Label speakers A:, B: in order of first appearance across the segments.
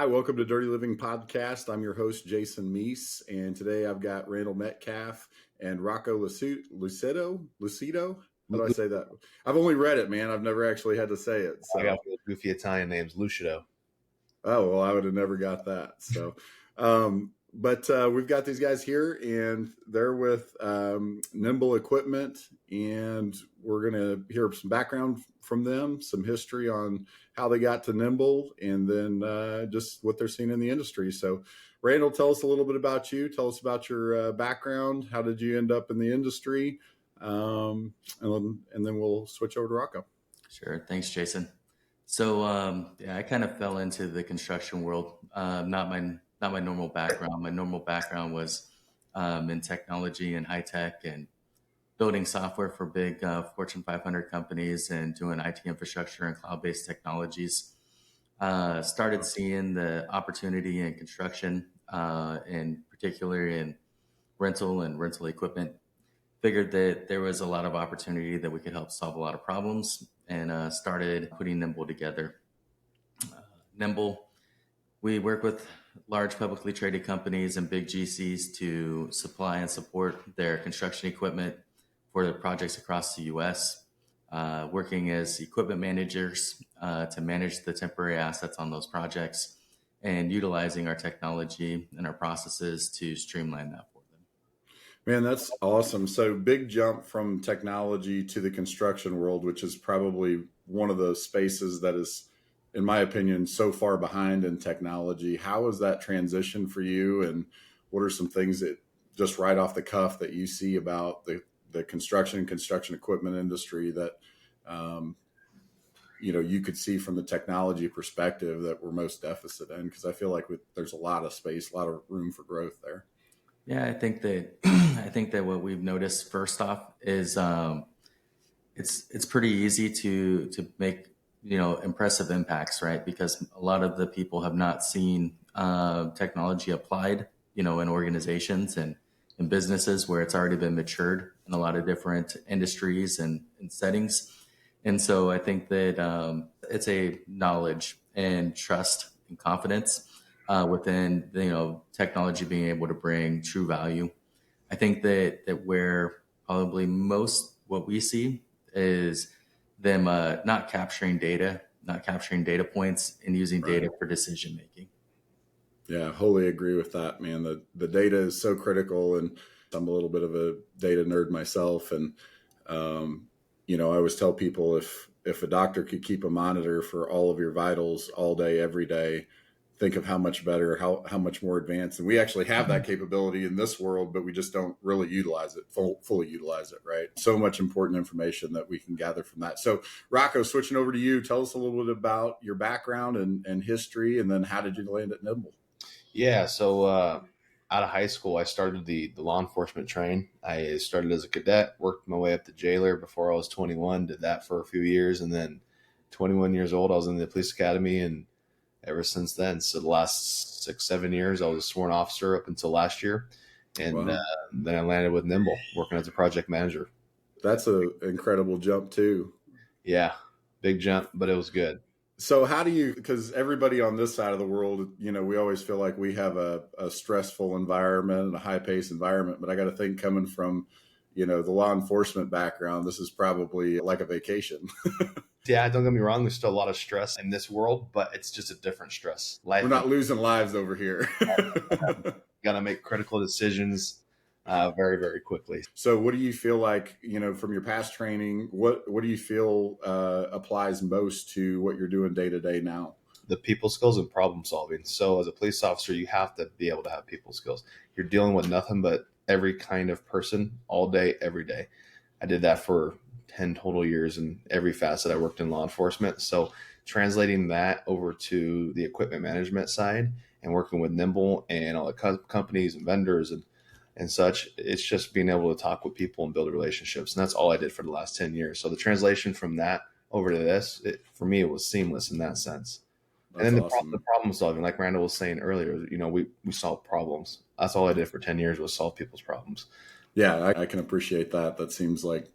A: Hi, welcome to Dirty Living Podcast. I'm your host, Jason Meese, and today I've got Randall Metcalf and Rocco Lucido. How do I say that? I've only read it, man. I've never actually had to say it. So.
B: I got goofy Italian names, Lucido.
A: Oh, well, I would have never got that. So, but we've got these guys here, and they're with Nimble Equipment, and we're going to hear some background from them, some history on how they got to Nimble, and then just what they're seeing in the industry. So, Randall, tell us a little bit about you. Tell us about your background. How did you end up in the industry? And then we'll switch over to Rocco.
C: Sure. Thanks, Jason. So I kind of fell into the construction world. Not my normal background. My normal background was in technology and high tech and building software for big Fortune 500 companies and doing IT infrastructure and cloud-based technologies. Started seeing the opportunity in construction, in particular in rental and rental equipment. Figured that there was a lot of opportunity that we could help solve a lot of problems, and started putting Nimble together. Nimble, we work with large publicly traded companies and big GCs to supply and support their construction equipment for their projects across the U.S., working as equipment managers to manage the temporary assets on those projects and utilizing our technology and our processes to streamline that for them.
A: Man, that's awesome. So big jump from technology to the construction world, which is probably one of the spaces that is, in my opinion, so far behind in technology. How was that transition for you? And what are some things that just right off the cuff that you see about the construction and construction equipment industry that, you could see from the technology perspective that we're most deficit in? Because I feel like there's a lot of space, a lot of room for growth there.
C: Yeah, I think that what we've noticed first off is it's pretty easy to make impressive impacts, right? Because a lot of the people have not seen technology applied, in organizations and in businesses where it's already been matured in a lot of different industries and settings. And so I think that it's a knowledge and trust and confidence within technology being able to bring true value. I think that where probably most what we see is them not capturing data points and using data for decision making.
A: Yeah, wholly agree with that, man. The data is so critical, and I'm a little bit of a data nerd myself. And, I always tell people if a doctor could keep a monitor for all of your vitals all day, every day, think of how much better, how much more advanced. And we actually have that capability in this world, but we just don't really utilize it, fully utilize it, right? So much important information that we can gather from that. So Rocco, switching over to you, tell us a little bit about your background and history, and then how did you land at Nimble?
B: Yeah, so out of high school, I started the law enforcement train. I started as a cadet, worked my way up to jailer before I was 21, did that for a few years, and then 21 years old, I was in the police academy, and ever since then. So the last 6-7 years, I was a sworn officer up until last year. And then I landed with Nimble, working as a project manager.
A: That's an incredible jump too.
B: Yeah, big jump, but it was good.
A: So how do you, because everybody on this side of the world, we always feel like we have a stressful environment and a high paced environment, but I got to think coming from, the law enforcement background, this is probably like a vacation.
B: Yeah, don't get me wrong. There's still a lot of stress in this world, but it's just a different stress.
A: We're not losing lives over here.
B: Got to make critical decisions very, very quickly.
A: So what do you feel like, from your past training, what do you feel applies most to what you're doing day to day now?
B: The people skills and problem solving. So as a police officer, you have to be able to have people skills. You're dealing with nothing but every kind of person all day, every day. I did that for 10 total years in every facet I worked in law enforcement. So translating that over to the equipment management side and working with Nimble and all the companies and vendors and such, it's just being able to talk with people and build relationships. And that's all I did for the last 10 years. So the translation from that over to this, for me, it was seamless in that sense. That's and then awesome. the problem solving, like Randall was saying earlier, we solve problems. That's all I did for 10 years was solve people's problems.
A: Yeah, I can appreciate that. That seems like,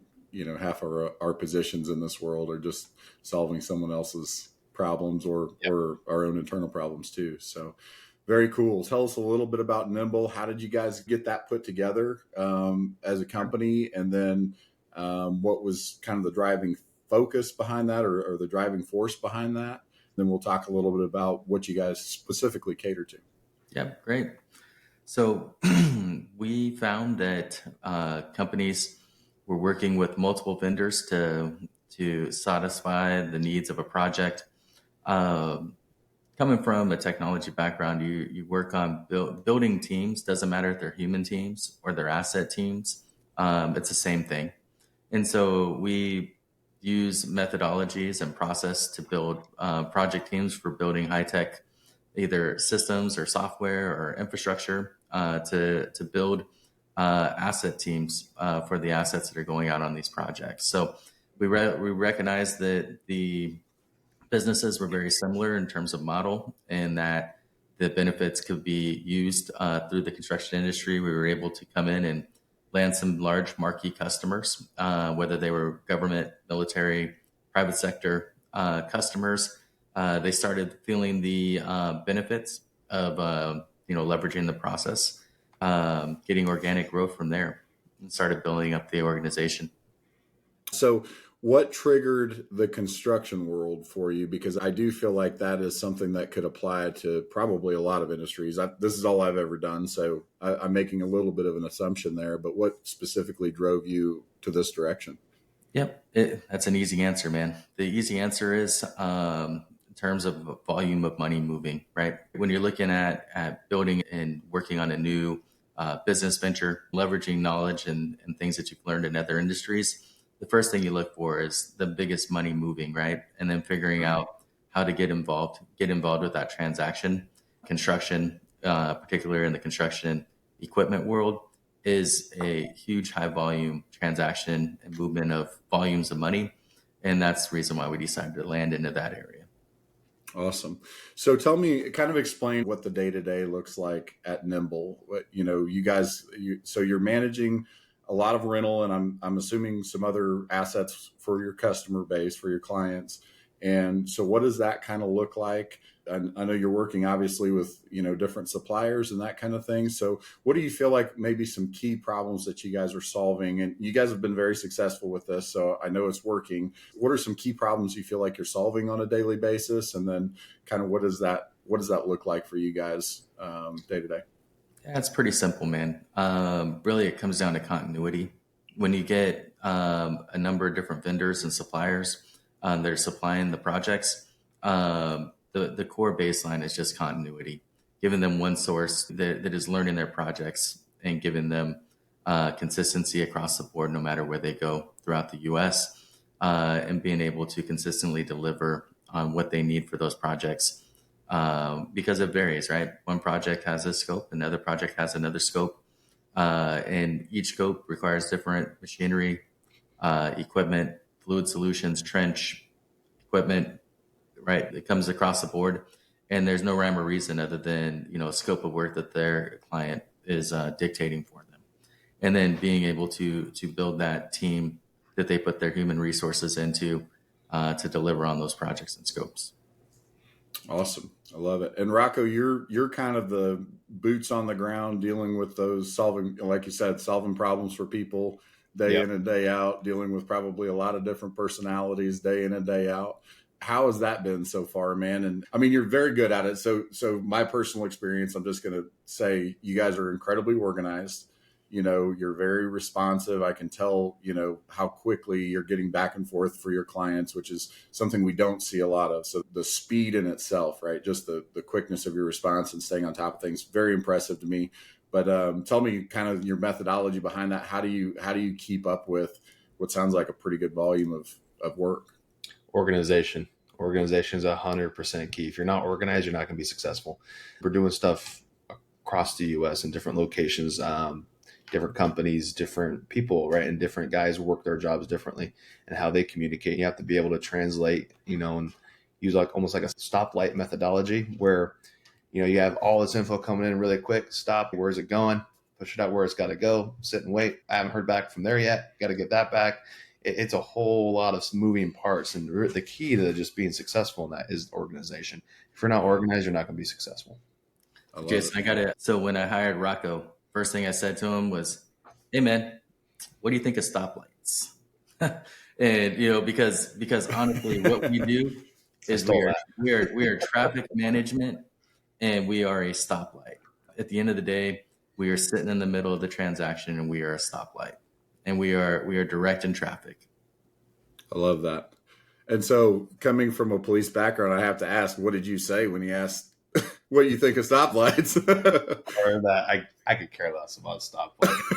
A: half of our positions in this world are just solving someone else's problems or
B: Yep.
A: or our own internal problems too. So very cool. Tell us a little bit about Nimble. How did you guys get that put together as a company? And then what was kind of the driving focus behind that or the driving force behind that? Then we'll talk a little bit about what you guys specifically cater to.
C: Yeah, great. So we found that companies were working with multiple vendors to satisfy the needs of a project. Coming from a technology background, you work on building teams. Doesn't matter if they're human teams or they're asset teams. It's the same thing. And so we use methodologies and process to build project teams for building high tech, either systems or software or infrastructure to build asset teams for the assets that are going out on these projects. So we recognize that the businesses were very similar in terms of model and that the benefits could be used through the construction industry. We were able to come in and land some large marquee customers, whether they were government, military, private sector customers. They started feeling the benefits of leveraging the process, getting organic growth from there, and started building up the organization.
A: So what triggered the construction world for you? Because I do feel like that is something that could apply to probably a lot of industries. This is all I've ever done, so I'm making a little bit of an assumption there, but what specifically drove you to this direction?
C: Yep, that's an easy answer, man. The easy answer is in terms of volume of money moving, right? When you're looking at building and working on a new business venture, leveraging knowledge and things that you've learned in other industries, the first thing you look for is the biggest money moving, right? And then figuring out how to get involved with that transaction. Construction, particularly in the construction equipment world, is a huge high volume transaction and movement of volumes of money. And that's the reason why we decided to land into that area.
A: Awesome. So tell me, kind of explain what the day-to-day looks like at Nimble. You guys, so you're managing a lot of rental, and I'm assuming some other assets for your customer base, for your clients. And so what does that kind of look like? I know you're working obviously with, different suppliers and that kind of thing. So what do you feel like maybe some key problems that you guys are solving? And you guys have been very successful with this, so I know it's working. What are some key problems you feel like you're solving on a daily basis? And then kind of what does that look like for you guys day to day?
C: Yeah, it's pretty simple, man. Really, it comes down to continuity. When you get a number of different vendors and suppliers that are supplying the projects, the core baseline is just continuity, giving them one source that is learning their projects and giving them consistency across the board, no matter where they go throughout the U.S., and being able to consistently deliver on what they need for those projects. Because it varies, right? One project has a scope, another project has another scope, and each scope requires different machinery, equipment, fluid solutions, trench equipment, right? It comes across the board, and there's no rhyme or reason other than a scope of work that their client is dictating for them, and then being able to build that team that they put their human resources into to deliver on those projects and scopes.
A: Awesome. I love it. And Rocco, you're kind of the boots on the ground dealing with those like you said, solving problems for people day in and day out, dealing with probably a lot of different personalities day in and day out. How has that been so far, man? And I mean, you're very good at it. So my personal experience, I'm just going to say you guys are incredibly organized. You're very responsive. I can tell, how quickly you're getting back and forth for your clients, which is something we don't see a lot of. So the speed in itself, right? Just the quickness of your response and staying on top of things, very impressive to me. But tell me kind of your methodology behind that. How do you keep up with what sounds like a pretty good volume of work?
B: Organization is 100% key. If you're not organized, you're not going to be successful. We're doing stuff across the U.S. in different locations, different companies, different people, right? And different guys work their jobs differently, and how they communicate. You have to be able to translate, and use almost like a stoplight methodology where, you have all this info coming in really quick. Stop. Where's it going? Push it out where it's got to go. Sit and wait. I haven't heard back from there yet. Got to get that back. it's a whole lot of moving parts. And the key to just being successful in that is organization. If you're not organized, you're not going to be successful.
C: Jason, so when I hired Rocco, first thing I said to him was, "Hey man, what do you think of stoplights?" And because honestly, what we do is we are traffic management, and we are a stoplight. At the end of the day, we are sitting in the middle of the transaction, and we are a stoplight, and we are directing traffic.
A: I love that. And so, coming from a police background, I have to ask, what did you say when he asked what do you think of stoplights?
B: Or that I could care less about stoplights.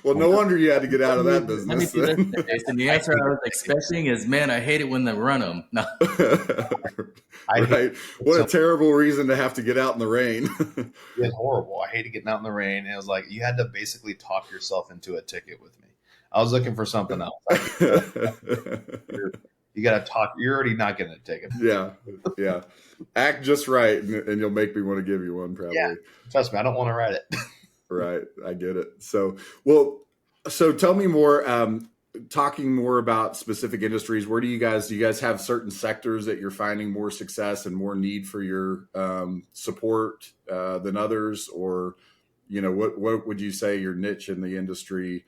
A: Well, no wonder you had to get out of that business.
C: Let me see this, Jason. The answer I was expecting is, man, I hate it when they run them. No.
A: Right. What a terrible reason to have to get out in the rain.
B: It's horrible. I hated getting out in the rain. And it was like, you had to basically talk yourself into a ticket with me. I was looking for something else. You got to talk. You're already not getting a ticket.
A: Yeah. Act just right, and you'll make me want to give you one, probably.
B: Yeah. Trust me, I don't want to write it.
A: Right. I get it. So tell me more, talking more about specific industries. Do you guys have certain sectors that you're finding more success and more need for your support than others? Or, what would you say your niche in the industry,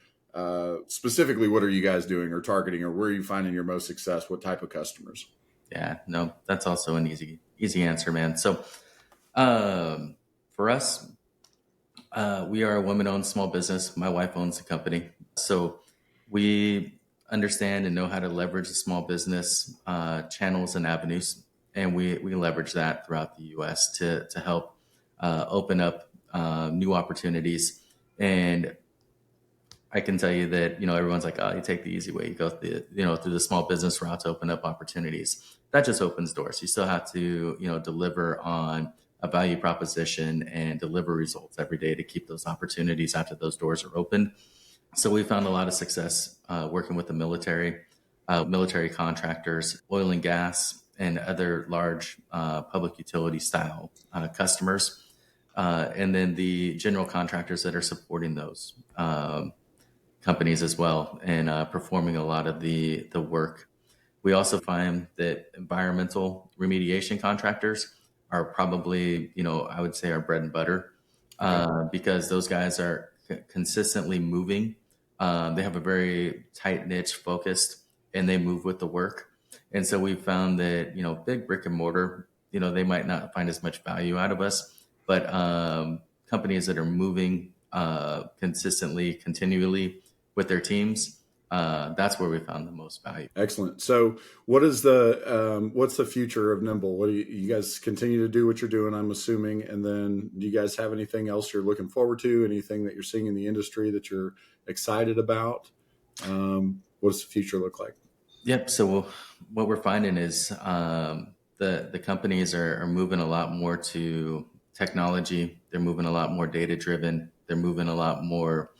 A: specifically, what are you guys doing or targeting, or where are you finding your most success? What type of customers?
C: Yeah, no, that's also an easy answer, man. So for us, we are a woman-owned small business. My wife owns the company. So we understand and know how to leverage the small business channels and avenues. And we leverage that throughout the U.S. to help open up new opportunities. And I can tell you that, everyone's like, oh, you take the easy way. You go through the small business route to open up opportunities. That just opens doors. You still have to, deliver on a value proposition and deliver results every day to keep those opportunities after those doors are opened. So we found a lot of success working with the military contractors, oil and gas, and other large public utility style customers. And then the general contractors that are supporting those companies as well, and performing a lot of the work. We also find that environmental remediation contractors are probably, I would say, our bread and butter, because those guys are consistently moving. They have a very tight niche focused, and they move with the work. And so we found that, big brick and mortar, they might not find as much value out of us, but companies that are moving consistently, continually with their teams, that's where we found the most value.
A: Excellent. So what's the future of Nimble? What do you guys continue to do what you're doing, I'm assuming, and then do you guys have anything else you're looking forward to? Anything that you're seeing in the industry that you're excited about? What does the future look like?
C: Yep. So what we're finding is the companies are moving a lot more to technology. They're moving a lot more data driven. They're moving a lot more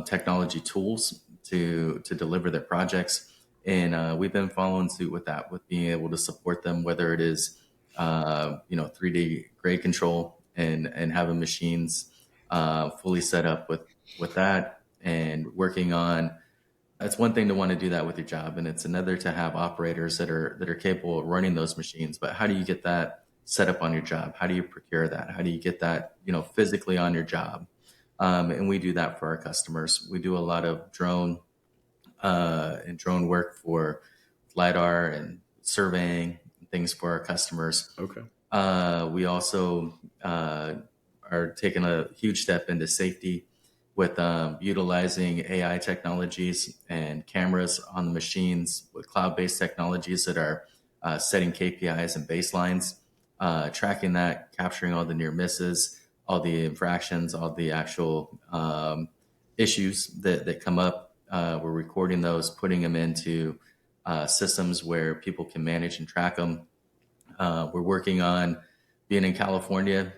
C: technology tools to deliver their projects. And we've been following suit with that, with being able to support them, whether it is 3D grade control and having machines fully set up with that, and working on. It's one thing to want to do that with your job, and it's another to have operators that are capable of running those machines. But how do you get that set up on your job? How do you procure that? How do you get that physically on your job? And we do that for our customers. We do a lot of drone work for LiDAR and surveying and things for our customers.
A: Okay.
C: We also are taking a huge step into safety with utilizing AI technologies and cameras on the machines with cloud-based technologies that are setting KPIs and baselines, tracking that, capturing all the near misses, all the infractions, all the actual issues that come up. We're recording those, putting them into systems where people can manage and track them. We're working on, being in California,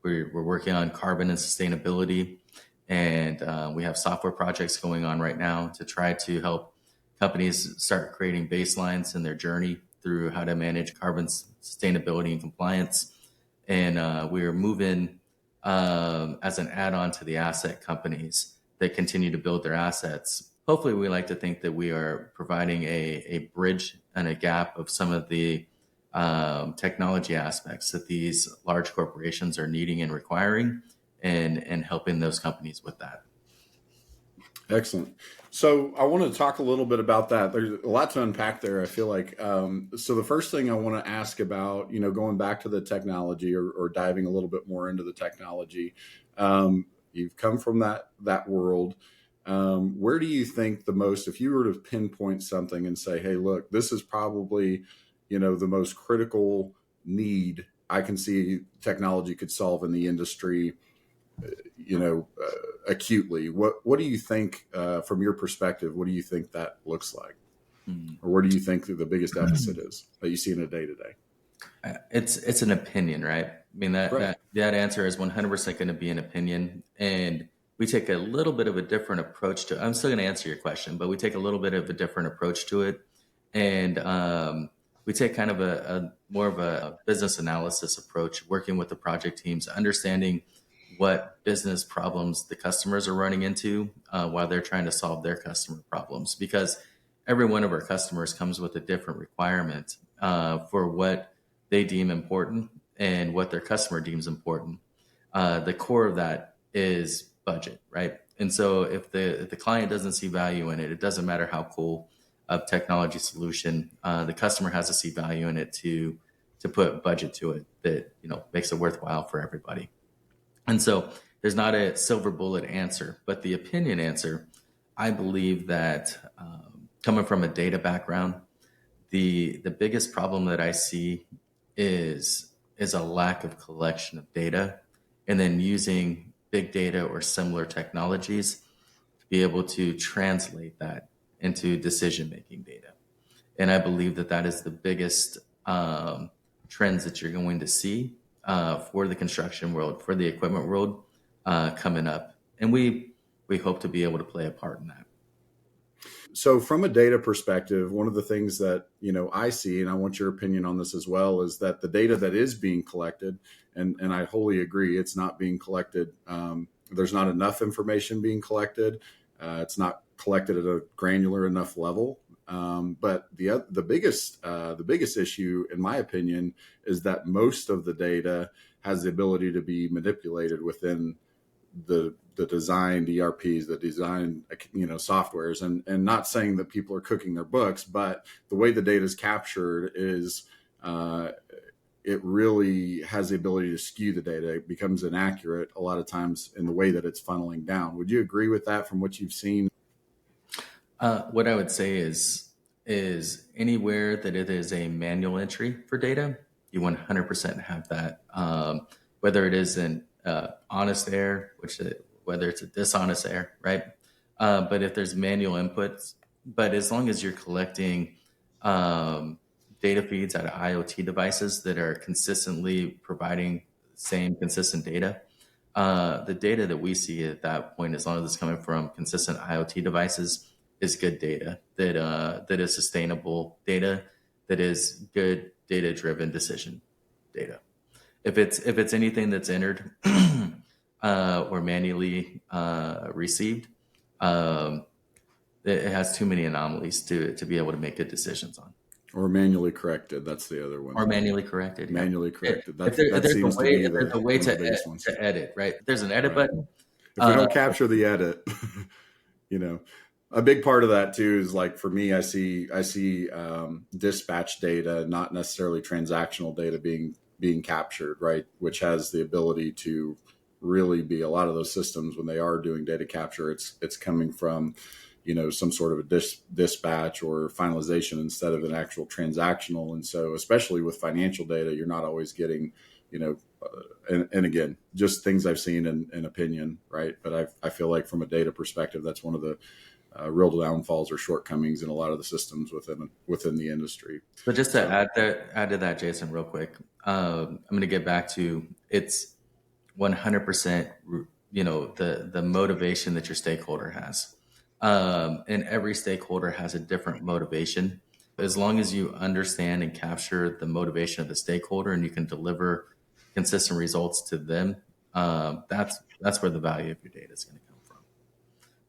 C: we're working on carbon and sustainability. And we have software projects going on right now to try to help companies start creating baselines in their journey through how to manage carbon sustainability and compliance. And we are moving as an add-on to the asset companies that continue to build their assets. Hopefully, we like to think that we are providing a bridge and a gap of some of the technology aspects that these large corporations are needing and requiring, and helping those companies with that.
A: Excellent. So I want to talk a little bit about that. There's a lot to unpack there, I feel like. So the first thing I want to ask about, going back to the technology or diving a little bit more into the technology, you've come from that world. Where do you think the most, if you were to pinpoint something and say, hey, look, this is probably, the most critical need I can see technology could solve in the industry, acutely. What do you think, from your perspective, what do you think that looks like? Or where do you think the biggest deficit is that you see in a day-to-day?
C: It's an opinion, right? I mean, that answer is 100% going to be an opinion. And we take a little bit of a different approach to it. I'm still going to answer your question, but we take a little bit of a different approach to it. And we take kind of a more of a business analysis approach, working with the project teams, understanding what business problems the customers are running into while they're trying to solve their customer problems. Because every one of our customers comes with a different requirement for what they deem important and what their customer deems important. The core of that is budget, right? And so if the client doesn't see value in it, it doesn't matter how cool a technology solution, the customer has to see value in it to put budget to it that makes it worthwhile for everybody. And so there's not a silver bullet answer, but the opinion answer, I believe that coming from a data background, the biggest problem that I see is a lack of collection of data, and then using big data or similar technologies to be able to translate that into decision-making data. And I believe that is the biggest trends that you're going to see for the construction world, for the equipment world coming up. And we hope to be able to play a part in that.
A: So from a data perspective, one of the things that, I see, and I want your opinion on this as well, is that the data that is being collected, and I wholly agree, it's not being collected. There's not enough information being collected. It's not collected at a granular enough level. But the biggest issue, in my opinion, is that most of the data has the ability to be manipulated within the designed ERPs, the designed softwares, and not saying that people are cooking their books, but the way the data is captured is it really has the ability to skew the data. It becomes inaccurate a lot of times in the way that it's funneling down. Would you agree with that from what you've seen?
C: What I would say is anywhere that it is a manual entry for data, you 100% have that. Whether it is an honest error, whether it's a dishonest error, right? But if there's manual inputs, but as long as you're collecting data feeds out of IoT devices that are consistently providing the same consistent data, the data that we see at that point, as long as it's coming from consistent IoT devices, is good data that is sustainable data, that is good data-driven decision data. If it's anything that's entered or manually received, it has too many anomalies to be able to make good decisions on.
A: Or manually corrected. That's the other one.
C: Or manually corrected. Yeah.
A: Manually corrected.
C: If there's a way to edit, right? If there's an edit button.
A: If we don't capture the edit, a big part of that too is, like, for me, I see dispatch data, not necessarily transactional data being captured, right? Which has the ability to really be, a lot of those systems, when they are doing data capture, it's coming from, some sort of a dispatch or finalization instead of an actual transactional. And so, especially with financial data, you're not always getting, and again, just things I've seen in opinion, right? But I feel like from a data perspective, that's one of the real downfalls or shortcomings in a lot of the systems within the industry.
C: So just to add to that, Jason, real quick, I'm going to get back to, it's 100%, the motivation that your stakeholder has. And every stakeholder has a different motivation. As long as you understand and capture the motivation of the stakeholder and you can deliver consistent results to them, that's where the value of your data is going to come from.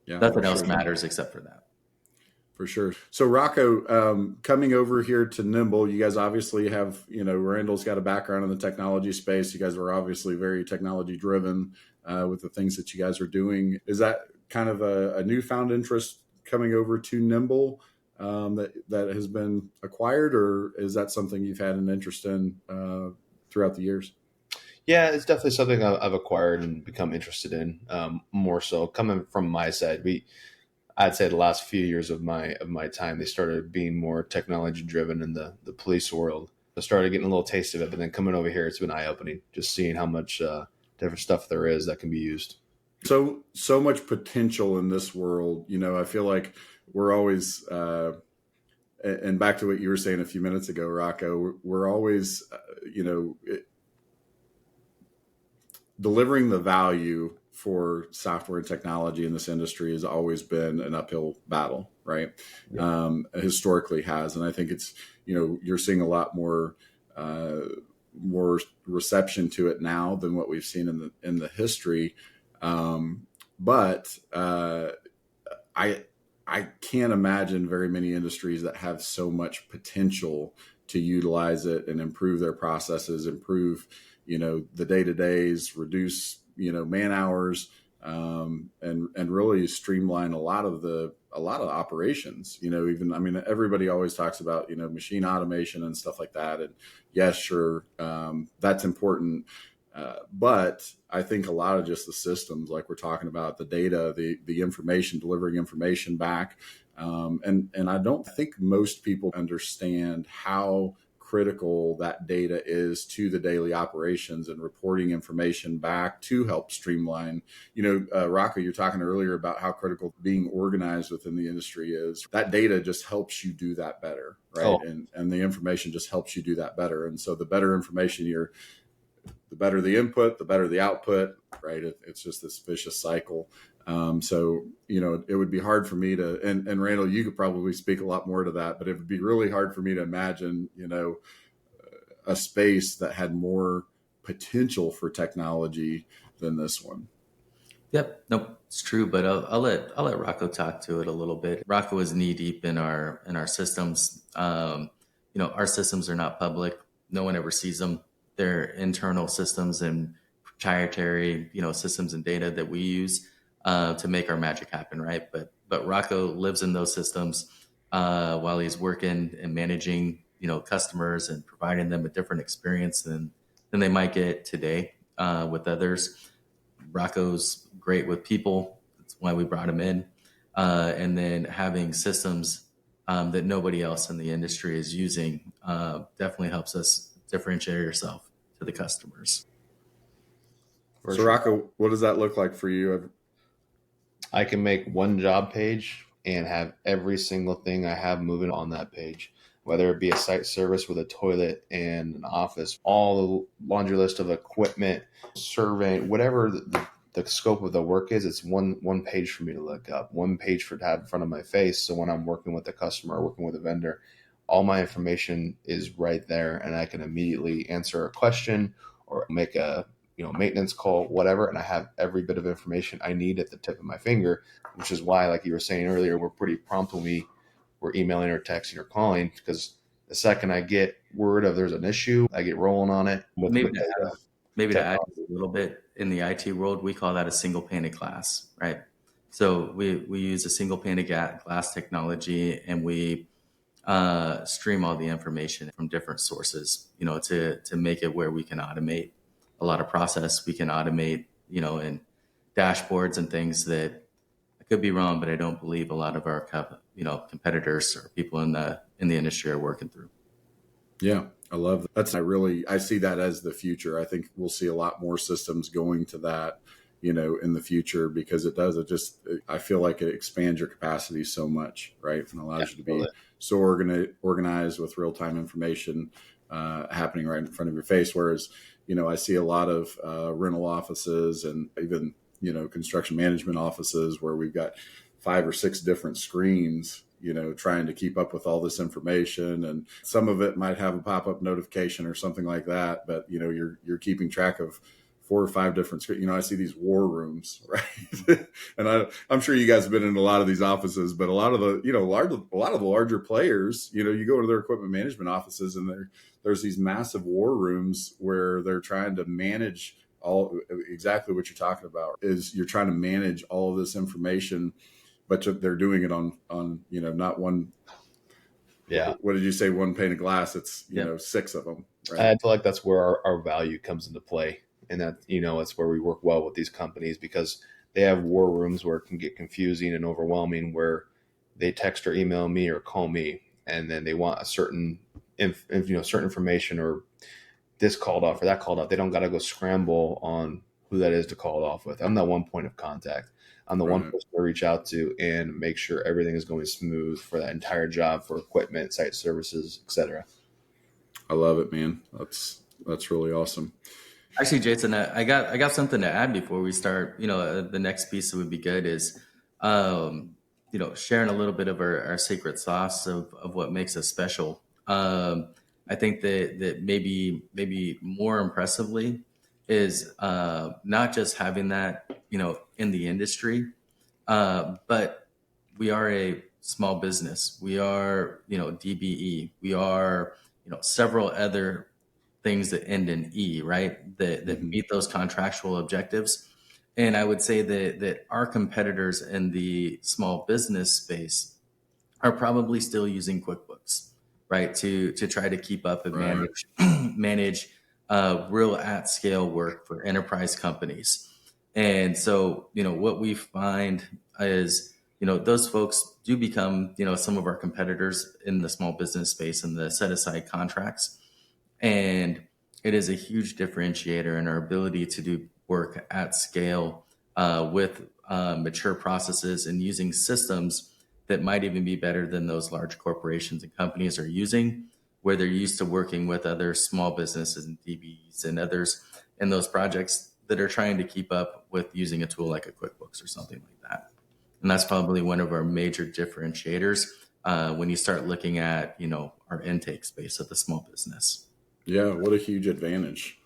A: Yeah, for
C: Nothing else
A: sure.
C: matters except for that.
A: For sure. So Rocco, coming over here to Nimble, you guys obviously have, Randall's got a background in the technology space. You guys are obviously very technology driven with the things that you guys are doing. Is that kind of a newfound interest coming over to Nimble that has been acquired, or is that something you've had an interest in throughout the years?
B: Yeah, it's definitely something I've acquired and become interested in, more so coming from my side. I'd say the last few years of my time, they started being more technology driven in the police world. I started getting a little taste of it, but then coming over here, it's been eye opening, just seeing how much different stuff there is that can be used.
A: So much potential in this world. I feel like we're always, and back to what you were saying a few minutes ago, Rocco, we're always, delivering the value for software and technology in this industry has always been an uphill battle, right? Yeah. Historically has. And I think it's, you're seeing a lot more reception to it now than what we've seen in the history. But I can't imagine very many industries that have so much potential to utilize it and improve their processes, improve, the day-to-days, reduce, man hours, and really streamline a lot of operations, everybody always talks about, machine automation and stuff like that. And yes, sure. That's important. But I think a lot of just the systems, like we're talking about, the data, the information, delivering information back. And I don't think most people understand how critical that data is to the daily operations and reporting information back to help streamline. Rocco, you're talking earlier about how critical being organized within the industry is. That data just helps you do that better, right? Oh. And the information just helps you do that better. And so the better information the better the input, the better the output, right? It's just this vicious cycle. So, it would be hard for me to, and Randall, you could probably speak a lot more to that, but it would be really hard for me to imagine, a space that had more potential for technology than this one.
C: Yep. Nope. It's true. But I'll let Rocco talk to it a little bit. Rocco is knee deep in our systems. Our systems are not public. No one ever sees them. They're internal systems and proprietary, systems and data that we use to make our magic happen, right? But Rocco lives in those systems while he's working and managing, customers and providing them a different experience than they might get today with others. Rocco's great with people. That's why we brought him in. And then having systems that nobody else in the industry is using definitely helps us differentiate yourself to the customers.
A: So Rocco, what does that look like for you?
B: I can make one job page and have every single thing I have moving on that page, whether it be a site service with a toilet and an office, all the laundry list of equipment, surveying, whatever the scope of the work is. It's one page for me to look up, one page to have in front of my face. So when I'm working with a customer or working with a vendor, all my information is right there, and I can immediately answer a question or make a maintenance call, whatever, and I have every bit of information I need at the tip of my finger, which is why, like you were saying earlier, we're pretty prompt when we're emailing or texting or calling, because the second I get word of there's an issue, I get rolling on it.
C: Maybe to add a little bit, in the IT world, we call that a single pane of glass, right? So we use a single pane of glass technology, and we stream all the information from different sources, to make it where we can automate a lot of process. We can automate, in dashboards and things that, I could be wrong, but I don't believe a lot of our, competitors or people in the industry are working through. Yeah,
A: I love that. I see that as the future. I think we'll see a lot more systems going to that, in the future, because I feel like it expands your capacity so much, right? And allows you to be so organized with real-time information happening right in front of your face. Whereas, I see a lot of rental offices and even, construction management offices where we've got 5 or 6 different screens, trying to keep up with all this information. And some of it might have a pop-up notification or something like that. But, you're keeping track of 4 or 5 different, I see these war rooms, right? And I'm sure you guys have been in a lot of these offices, but a lot of the, a lot of the larger players, you go to their equipment management offices and there's these massive war rooms where they're trying to manage exactly what you're talking about. Is you're trying to manage all of this information, but they're doing it on not one.
B: Yeah.
A: What did you say? One pane of glass. It's 6 of them. Right?
B: I feel like that's where our value comes into play, and that it's where we work well with these companies, because they have war rooms where it can get confusing and overwhelming, where they text or email me or call me, and then they want a certain certain information, or this called off or that called off. They don't got to go scramble on who that is to call it off with. I'm that one point of contact. I'm the one person to reach out to and make sure everything is going smooth for that entire job, for equipment, site services, etc.
A: I love it, man. That's really awesome.
C: Actually, Jason, I got something to add before we start. The next piece that would be good is, sharing a little bit of our secret sauce of what makes us special. I think that maybe more impressively is not just having that, in the industry, but we are a small business. We are, DBE. We are, several other things that end in E, right? That meet those contractual objectives. And I would say that our competitors in the small business space are probably still using QuickBooks, right? To try to keep up and manage real at scale work for enterprise companies. And so, what we find is, those folks do become, some of our competitors in the small business space and the set aside contracts. And it is a huge differentiator in our ability to do work at scale with mature processes and using systems that might even be better than those large corporations and companies are using, where they're used to working with other small businesses and DBs and others in those projects that are trying to keep up with using a tool like a QuickBooks or something like that. And that's probably one of our major differentiators when you start looking at, our intake space of the small business.
A: Yeah, what a huge advantage.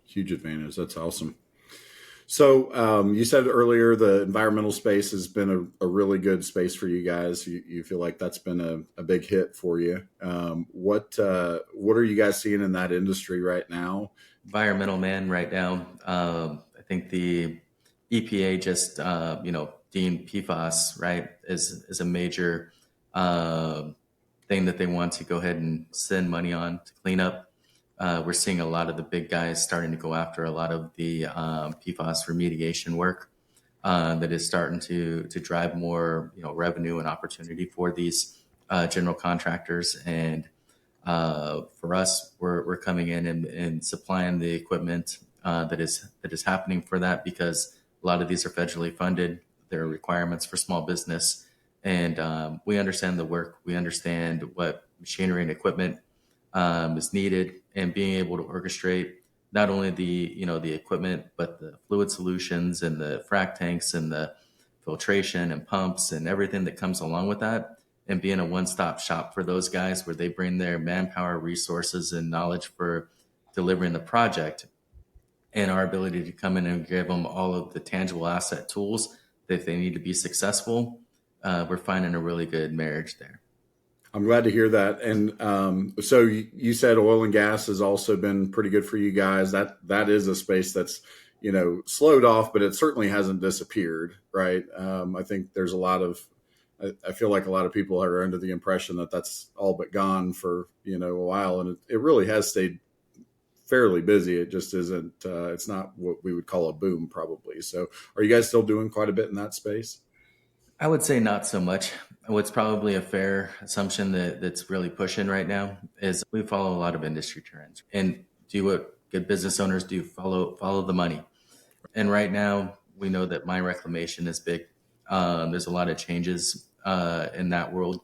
A: Huge advantage. That's awesome. So you said earlier the environmental space has been a really good space for you guys. You feel like that's been a big hit for you. What are you guys seeing in that industry right now?
C: Environmental, man, right now. I think the EPA just, deemed PFAS, right, is a major thing that they want to go ahead and spend money on to clean up. We're seeing a lot of the big guys starting to go after a lot of the PFAS remediation work that is starting to drive more revenue and opportunity for these general contractors. And for us, we're coming in and supplying the equipment that is happening for that, because a lot of these are federally funded. There are requirements for small business, and we understand the work. We understand what machinery and equipment is needed, and being able to orchestrate not only the equipment, but the fluid solutions and the frac tanks and the filtration and pumps and everything that comes along with that, and being a one-stop shop for those guys where they bring their manpower, resources, and knowledge for delivering the project, and our ability to come in and give them all of the tangible asset tools that they need to be successful. We're finding a really good marriage there.
A: I'm glad to hear that. And so you said oil and gas has also been pretty good for you guys. That is a space that's, slowed off, but it certainly hasn't disappeared, right? I think there's I feel like a lot of people are under the impression that that's all but gone for, a while. And it really has stayed fairly busy. It just isn't, it's not what we would call a boom probably. So are you guys still doing quite a bit in that space?
C: I would say not so much. What's probably a fair assumption that's really pushing right now is we follow a lot of industry trends and do what good business owners do, follow the money. And right now we know that mine reclamation is big. There's a lot of changes in that world,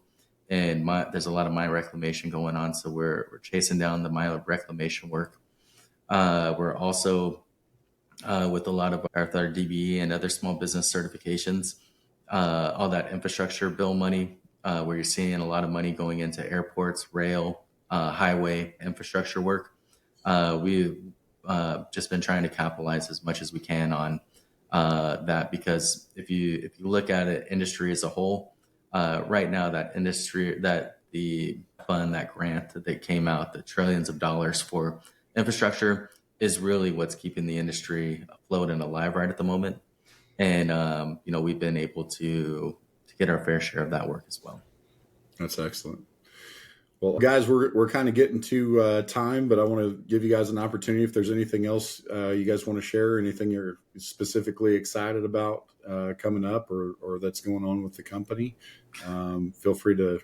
C: and there's a lot of mine reclamation going on. So we're chasing down the mine reclamation work. We're also with a lot of our DBE and other small business certifications, all that infrastructure bill money, where you're seeing a lot of money going into airports, rail, highway infrastructure work. We just been trying to capitalize as much as we can on that, because if you look at it, industry as a whole, right now, that industry, that the fund, that grant that came out, the trillions of dollars for infrastructure, is really what's keeping the industry afloat and alive right at the moment. And we've been able to get our fair share of that work as well.
A: That's excellent. Well, guys, we're kind of getting to time, but I want to give you guys an opportunity. If there's anything else you guys want to share, anything you're specifically excited about coming up or that's going on with the company, feel free to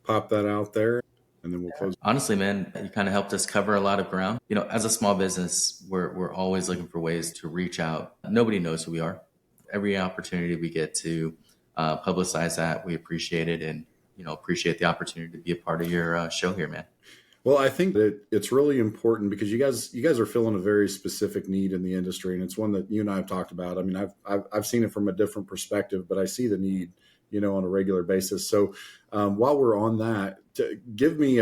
A: pop that out there, and then we'll close.
C: Honestly, man, you kind of helped us cover a lot of ground. As a small business, we're always looking for ways to reach out. Nobody knows who we are. Every opportunity we get to publicize that, we appreciate it, and appreciate the opportunity to be a part of your show here, man.
A: Well, I think that it's really important because you guys are filling a very specific need in the industry, and it's one that you and I have talked about. I mean, I've seen it from a different perspective, but I see the need, on a regular basis. So while we're on that, give me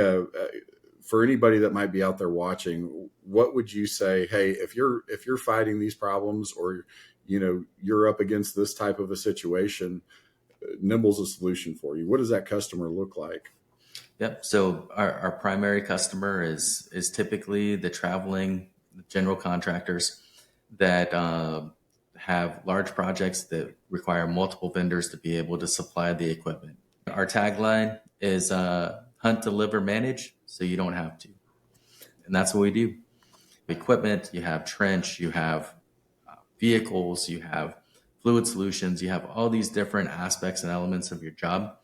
A: for anybody that might be out there watching, what would you say? Hey, if you're fighting these problems, or you're up against this type of a situation, Nimble's a solution for you. What does that customer look like?
C: Yep. So our primary customer is typically the traveling general contractors that have large projects that require multiple vendors to be able to supply the equipment. Our tagline is hunt, deliver, manage, so you don't have to. And that's what we do. Equipment, you have trench, you have vehicles, you have fluid solutions, you have all these different aspects and elements of your job.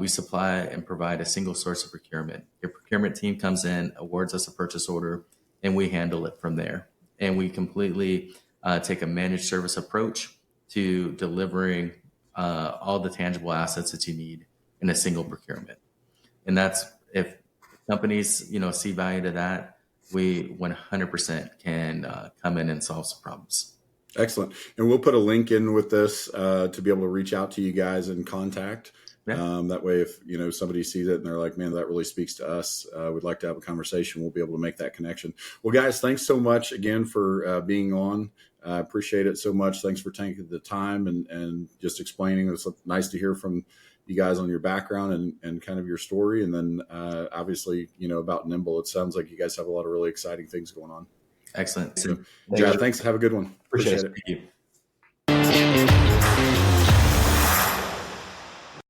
C: We supply and provide a single source of procurement. Your procurement team comes in, awards us a purchase order, and we handle it from there. And we completely take a managed service approach to delivering all the tangible assets that you need in a single procurement. And that's, if companies, see value to that, we 100% can come in and solve some problems.
A: Excellent. And we'll put a link in with this to be able to reach out to you guys and contact. Yeah. That way, if somebody sees it and they're like, man, that really speaks to us, we'd like to have a conversation, we'll be able to make that connection. Well, guys, thanks so much again for being on. I appreciate it so much. Thanks for taking the time and just explaining. It's nice to hear from you guys on your background and kind of your story. And then obviously, about Nimble, it sounds like you guys have a lot of really exciting things going on.
C: Excellent.
A: So, yeah, thanks. Have a good one. Appreciate it.
C: Thank you.